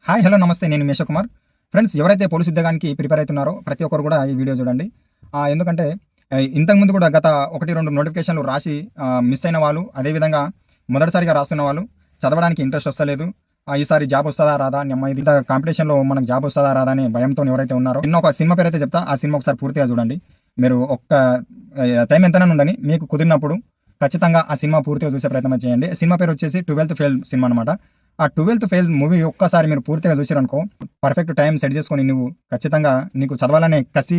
Hi hello నమస్తే, నేను మేష కుమార్. ఫ్రెండ్స్, ఎవరైతే పోలీస్ ఉద్యోగానికి ప్రిపేర్ అవుతున్నారో ప్రతి ఒక్కరు కూడా ఈ వీడియో చూడండి. ఎందుకంటే ఇంతకుముందు కూడా గత 1-2 నోటిఫికేషన్లు రాసి మిస్ అయిన వాళ్ళు, అదేవిధంగా మొదటిసారిగా రాస్తున్న వాళ్ళు, చదవడానికి ఇంట్రెస్ట్ వస్తలేదు, ఈసారి జాబ్ వస్తుందా రాదా, ఇది కాంపిటీషన్లో మనకు జాబ్ వస్తుందా రాదా అనే భయంతో ఎవరైతే ఉన్నారో, నిన్న ఒక సినిమా పేరు అయితే చెప్తా, ఆ సినిమా ఒకసారి పూర్తిగా చూడండి. మీరు ఒక్క టైం ఎంతైనా ఉండండి, మీకు కుదిరినప్పుడు ఖచ్చితంగా ఆ సినిమా పూర్తిగా చూసే ప్రయత్నం చేయండి. సినిమా పేరు వచ్చేసి 12th ఫెయిల్ సినిమా అనమాట. ఆ 12th ఫెయిల్ మూవీ ఒక్కసారి మీరు పూర్తిగా చూసారనుకో, పర్ఫెక్ట్ టైం సెట్ చేసుకొని నువ్వు ఖచ్చితంగా నీకు చదవాలనే కసి,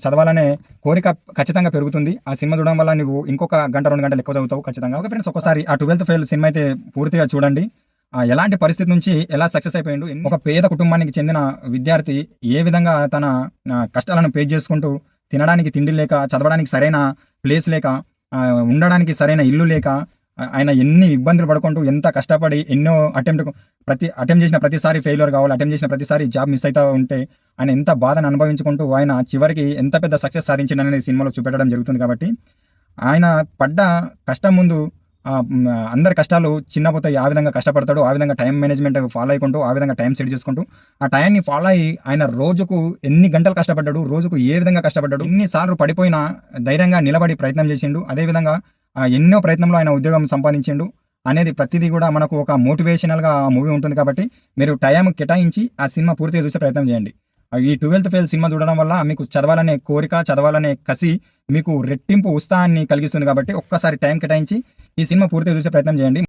చదవాలనే కోరిక ఖచ్చితంగా పెరుగుతుంది. ఆ సినిమా చూడడం వల్ల నువ్వు ఇంకొక గంట 2 గంటలు ఎక్కువ చదువుతావు ఖచ్చితంగా. ఓకే ఫ్రెండ్స్, ఒకసారి ఆ 12th ఫెయిల్ సినిమా అయితే పూర్తిగా చూడండి. ఎలాంటి పరిస్థితి నుంచి ఎలా సక్సెస్ అయిపోయిండు, ఒక పేద కుటుంబానికి చెందిన విద్యార్థి ఏ విధంగా తన కష్టాలను ఫేస్ చేసుకుంటూ, తినడానికి తిండి లేక, చదవడానికి సరైన ప్లేస్ లేక, ఉండడానికి సరైన ఇల్లు లేక, ఆయన ఎన్ని ఇబ్బందులు పడుకుంటూ ఎంత కష్టపడి ఎన్నో అటెంప్ట్ చేసిన ప్రతిసారి ఫెయిల్యూర్ కావాలి, అటెంప్ట్ చేసిన ప్రతిసారి జాబ్ మిస్ అవుతూ ఉంటే ఆయన ఎంత బాధను అనుభవించుకుంటూ ఆయన చివరికి ఎంత పెద్ద సక్సెస్ సాధించిండనేది సినిమాలో చూపెట్టడం జరుగుతుంది. కాబట్టి ఆయన పడ్డ కష్టం ముందు అందరి కష్టాలు చిన్నపోతాయి. ఆ విధంగా కష్టపడతాడు, ఆ విధంగా టైం మేనేజ్మెంట్ ఫాలో అయికుంటూ, ఆ విధంగా టైం సెట్ చేసుకుంటూ, ఆ టైంని ఫాలో అయ్యి ఆయన రోజుకు ఎన్ని గంటలు కష్టపడ్డాడు, రోజుకు ఏ విధంగా కష్టపడ్డాడు, ఎన్నిసార్లు పడిపోయినా ధైర్యంగా నిలబడి ప్రయత్నం చేసిండు, అదేవిధంగా ఎన్నో ప్రయత్నంలో ఆయన ఉద్యోగం సంపాదించిండు అనేది ప్రతిదీ కూడా మనకు ఒక మోటివేషనల్గా మూవీ ఉంటుంది. కాబట్టి మీరు టైం కేటాయించి ఆ సినిమా పూర్తిగా చూసే ప్రయత్నం చేయండి. ఈ 12th ఫెయిల్ సినిమా చూడడం వల్ల మీకు చదవాలనే కోరిక, చదవాలనే కసి మీకు రెట్టింపు ఉత్సాహాన్ని కలిగిస్తుంది. కాబట్టి ఒక్కసారి టైం కేటాయించి ఈ సినిమా పూర్తిగా చూసే ప్రయత్నం చేయండి.